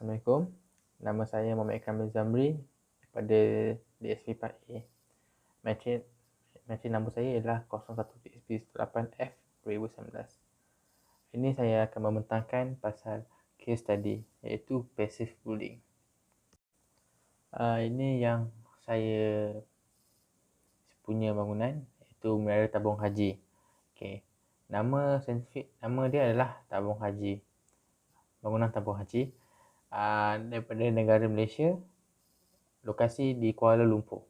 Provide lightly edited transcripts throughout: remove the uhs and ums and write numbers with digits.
Assalamualaikum. Nama saya Muhammad Iqram Zamri daripada DSB18A. Matrik nombor saya ialah 01DSB18F2019. Ini saya akan membentangkan pasal case study iaitu passive bullying. Ini yang saya punya bangunan iaitu Menara Tabung Haji. Nama dia adalah Tabung Haji. Bangunan Tabung Haji. Daripada negara Malaysia, lokasi di Kuala Lumpur.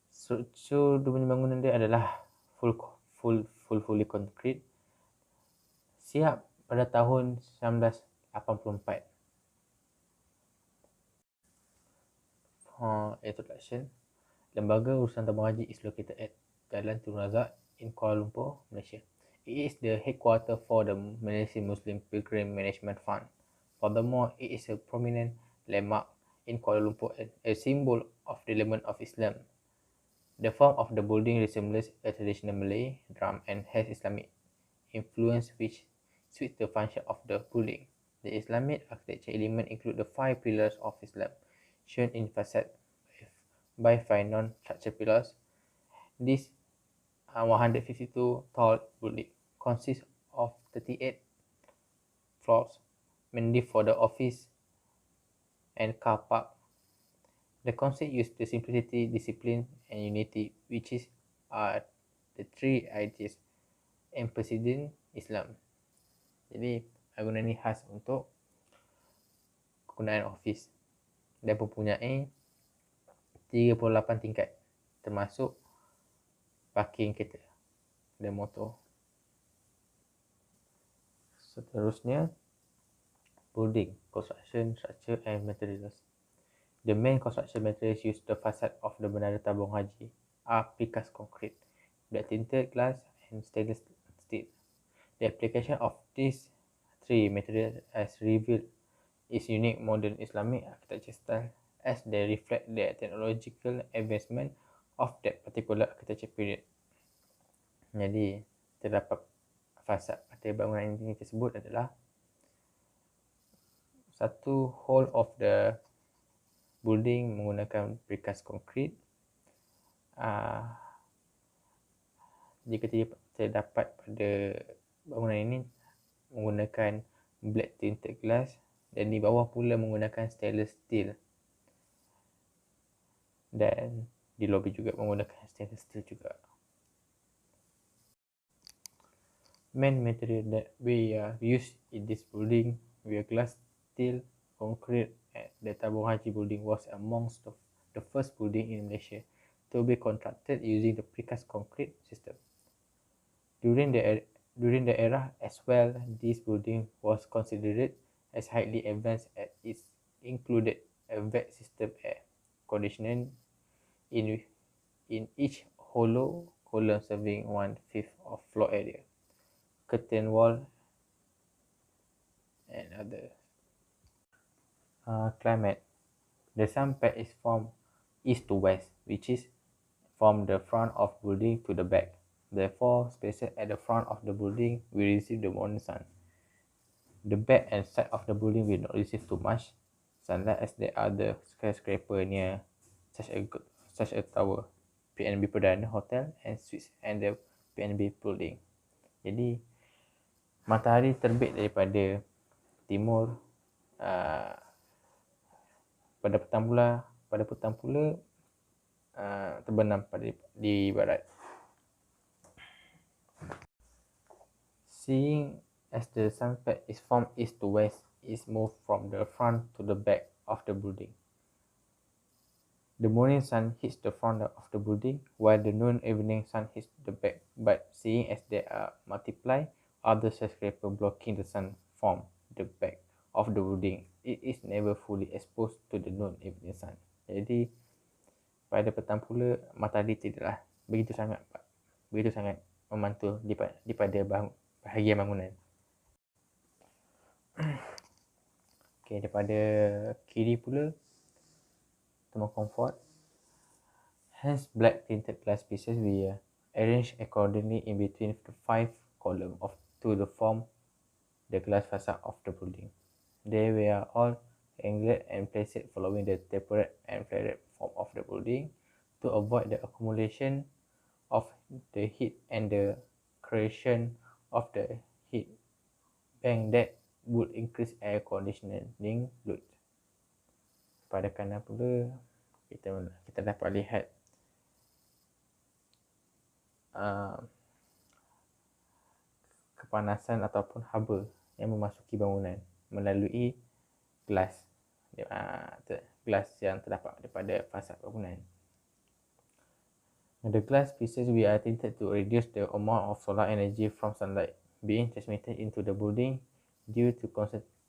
Struktur bangunan dia adalah fully concrete, siap pada tahun 1984. Introduction. Lembaga Urusan Tabung Haji is located at Jalan Tun Razak in Kuala Lumpur, Malaysia. It is the headquarters for the Malaysian Muslim Pilgrim Management Fund. Furthermore, it is a prominent landmark in Kuala Lumpur and a symbol of the element of Islam. The form of the building resembles a traditional Malay drum and has Islamic influence which suits the function of the building. The Islamic architecture elements include the 5 pillars of Islam, shown in facade by 5 non-structural pillars. This 152 tall building consists of 38 floors, mainly for the office and car park. The concept uses the simplicity, discipline, and unity, which are the 3 ideas emphasizing Islam. Jadi, bangunan ini khas untuk kegunaan office dan mempunyai 38 tingkat, termasuk parking kereta dan motor. Seterusnya, building, construction, structure and materials. The main construction materials used the facade of the Menara Tabung Haji are precast concrete, black tinted glass and stainless steel. The application of these 3 materials as revealed is unique modern Islamic architecture style as they reflect the technological advancement of that particular architecture period. Jadi, terdapat fasad pada bangunan ini tersebut adalah satu whole of the building menggunakan precast concrete. Jika terdapat pada bangunan ini menggunakan black tinted glass dan di bawah pula menggunakan stainless steel. Dan di lobi juga menggunakan stainless steel juga. Main material that we use in this building were glass, steel, concrete. The Tabung Haji building was amongst the first building in Malaysia to be constructed using the precast concrete system. During the era as well, this building was considered as highly advanced as it included a vent system air conditioning in each hollow column serving 1/5 of floor area, curtain wall and other. Climate. The sun path is from east to west, which is from the front of building to the back. Therefore, spaces at the front of the building will receive the morning sun. The back and side of the building will not receive too much sunlight as there are the skyscraper near such a tower, PNB Perdana Hotel and Suites and the PNB building. Jadi, matahari terbit daripada timur, pada petang pula terbenam di barat. Seeing as the sunset is from east to west, is moved from the front to the back of the building. The morning sun hits the front of the building, while the noon evening sun hits the back. But seeing as there are multiple other skyscrapers blocking the sun from the back of the building, it is never fully exposed to the noon evening sun. Jadi, pada petang pula, matahari tidaklah begitu sangat memantul di pada bahagian bangunan. Daripada kiri pula, thermal comfort. Hence, black tinted glass pieces we arranged accordingly in between the 5 columns to form the glass facade of the building. They were all angled and placed following the tapered and flared form of the building to avoid the accumulation of the heat and the creation of the heat bank that would increase air conditioning load. Pada kanan pula kita dapat lihat kepanasan ataupun haba yang memasuki bangunan melalui gelas yang terdapat daripada fasad bangunan. The glass pieces we are tinted to reduce the amount of solar energy from sunlight being transmitted into the building due to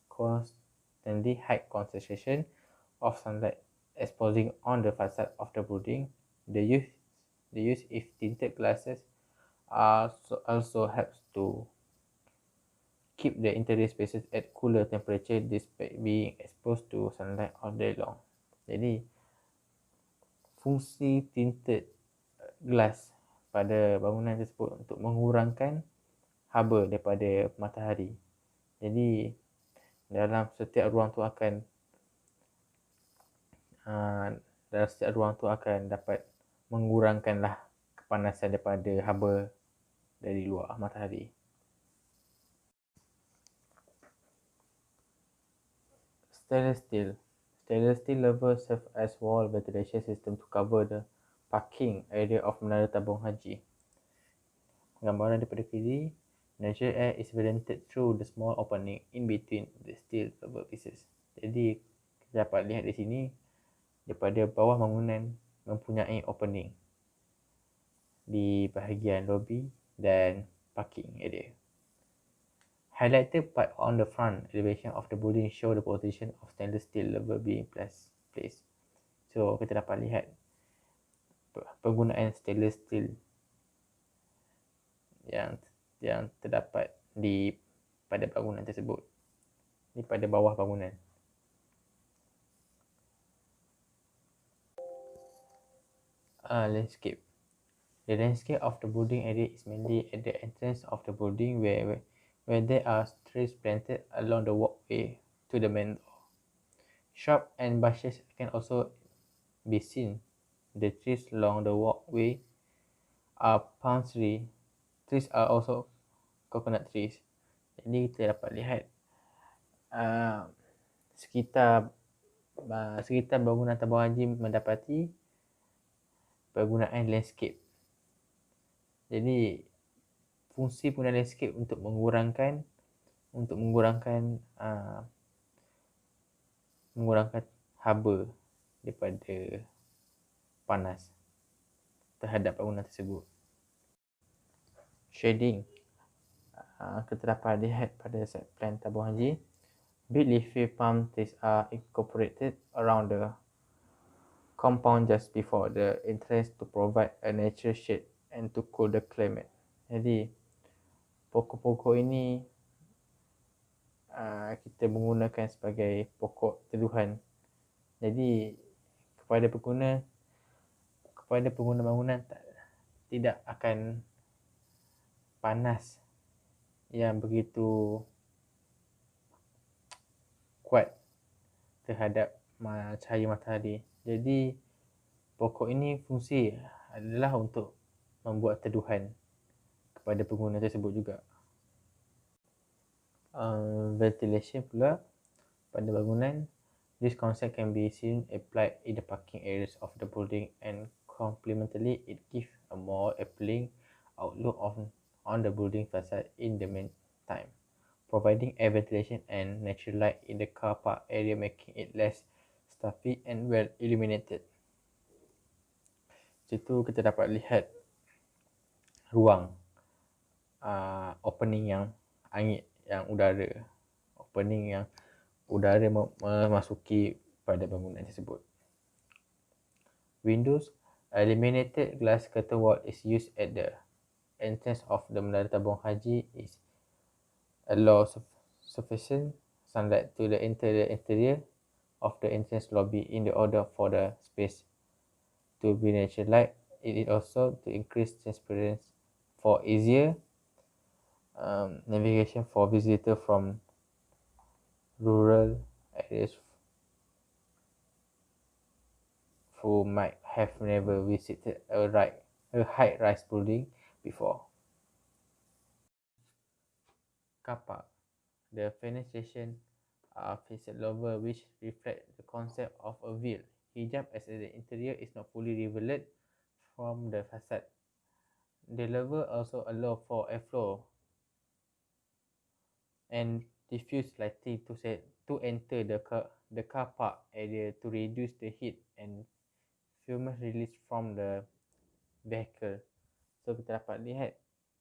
constantly high concentration of sunlight exposing on the facade of the building. The use of tinted glasses also helps to keep the interior spaces at cooler temperature despite being exposed to sunlight all day long. Jadi, fungsi tinted glass pada bangunan tersebut untuk mengurangkan haba daripada matahari. Jadi, dalam setiap ruang tu akan dapat mengurangkanlah kepanasan daripada haba dari luar matahari. Stainless steel. Stainless steel levels serve as wall ventilation system to cover the parking area of menara tabung haji. Gambaran daripada kiri, natural air is vented through the small opening in between the steel cover pieces. Jadi, kita dapat lihat di sini, daripada bawah bangunan mempunyai opening di bahagian lobby dan parking area. Highlighted part on the front elevation of the building show the position of stainless steel lever being placed. So, kita dapat lihat penggunaan stainless steel yang terdapat pada bangunan tersebut, pada bawah bangunan. Landscape. The landscape of the building area is mainly at the entrance of the building where there are trees planted along the walkway to the main door. Shrubs and bushes can also be seen. The trees along the walkway are palm trees. Trees are also coconut trees. Jadi kita dapat lihat sekitar bangunan tabung haji mendapati penggunaan landscape. Jadi fungsi penggunaan landscape untuk mengurangkan haba daripada panas terhadap bangunan tersebut. Shading. Kita dapat lihat pada set plan tabung haji, big leafy palm trees are incorporated around the compound just before the entrance to provide a natural shade and to cool the climate. Jadi, pokok-pokok ini kita menggunakan sebagai pokok teduhan. Jadi, kepada pengguna bangunan tidak akan panas yang begitu kuat terhadap cahaya matahari. Jadi, pokok ini fungsi adalah untuk membuat teduhan kepada pengguna tersebut juga. Ventilation pula pada bangunan. This concept can be seen applied in the parking areas of the building, and complementarily it gives a more appealing outlook on the building facade in the meantime, providing air ventilation and natural light in the car park area, making it less stuffy and well illuminated. Situ kita dapat lihat ruang opening yang udara memasuki pada bangunan tersebut. Windows. A laminated glass curtain wall is used at the entrance of the menara tabung haji is allow sufficient sunlight to the interior of the entrance lobby in the order for the space to be natural light. It is also to increase transparency for easier navigation for visitors from rural areas who might have never visited a high-rise building before. Car park. The fenestration are faced lower, which reflect the concept of a veil hijab, as the interior is not fully revealed from the facade. The level also allow for airflow and diffuse lighting to enter the car park area to reduce the heat and fumes released from the vehicle. So kita dapat lihat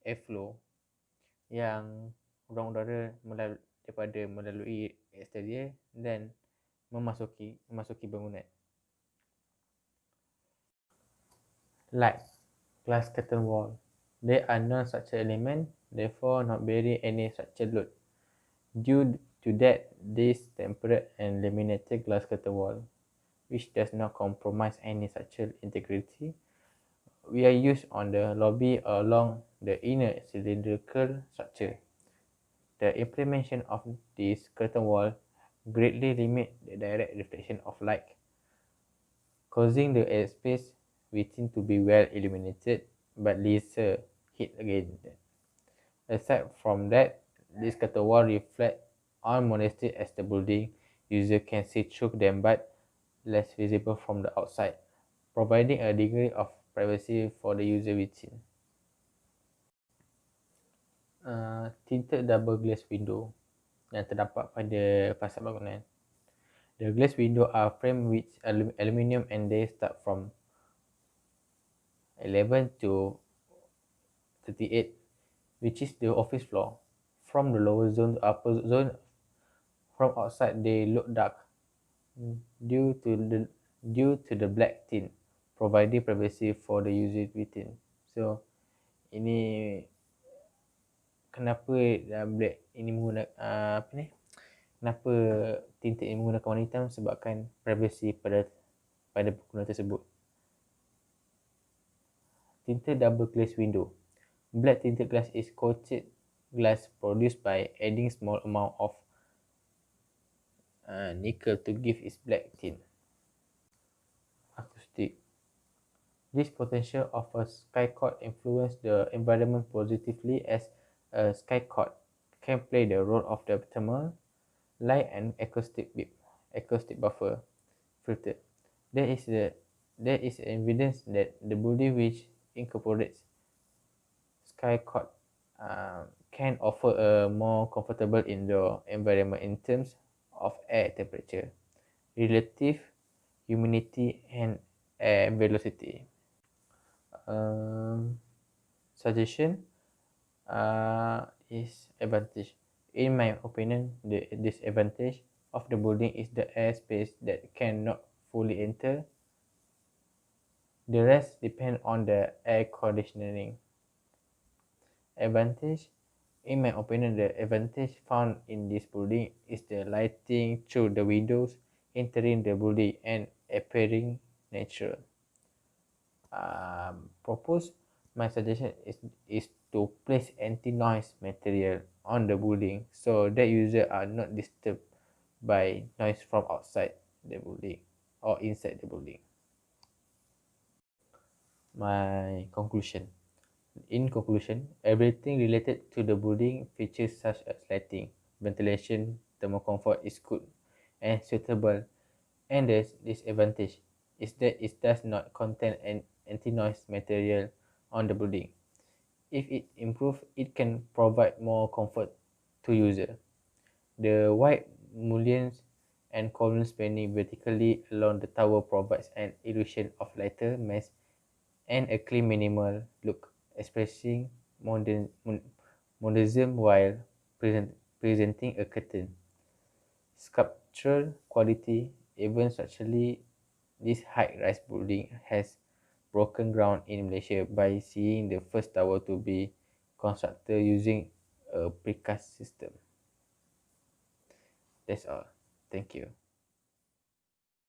airflow yang ruang udara melalui exterior dan memasuki bangunan. Light, glass curtain wall. They are non-structural element, therefore not bearing any structural load. Due to that, this tempered and laminated glass curtain wall, which does not compromise any structural integrity, we are used on the lobby or along the inner cylindrical structure. The implementation of this curtain wall greatly limits the direct reflection of light, causing the airspace within to be well illuminated but lesser heat again. Aside from that, this curtain wall reflects on monastery as the building user can see through them but less visible from the outside, providing a degree of privacy for the user within. Tinted double glass window yang terdapat pada fasad bangunan. The glass window are framed with aluminium and they start from 11 to 38, which is the office floor. From the lower zone to upper zone, from outside they look dark due to the black tint, providing privacy for the user within. So ini kenapa black ini menggunakan kenapa tinted ini menggunakan warna hitam, sebabkan privacy pada pengguna tersebut. Tinted double glass window. Black tinted glass is coated glass produced by adding small amount of nickel to give its black tint. Acoustic. This potential of a skycourt influence the environment positively, as a skycourt can play the role of the thermal, light and acoustic buffer filter. There is evidence that the building which incorporates skycourt can offer a more comfortable indoor environment in terms of air temperature, relative humidity and air velocity. Suggestion is advantage. In my opinion, the disadvantage of the building is the airspace that cannot fully enter. The rest depend on the air conditioning. Advantage, in my opinion, the advantage found in this building is the lighting through the windows entering the building and appearing natural. My suggestion is to place anti-noise material on the building so that users are not disturbed by noise from outside the building or inside the building. My conclusion. In conclusion, everything related to the building features such as lighting, ventilation, thermal comfort is good and suitable, and the disadvantage is that it does not contain an anti-noise material on the building. If it improves, it can provide more comfort to user. The wide mullions and columns spanning vertically along the tower provides an illusion of lighter mass and a clean minimal look, expressing modernism while presenting a curtain. Sculptural quality. Even structurally, this high-rise building has broken ground in Malaysia by seeing the first tower to be constructed using a precast system. That's all. Thank you.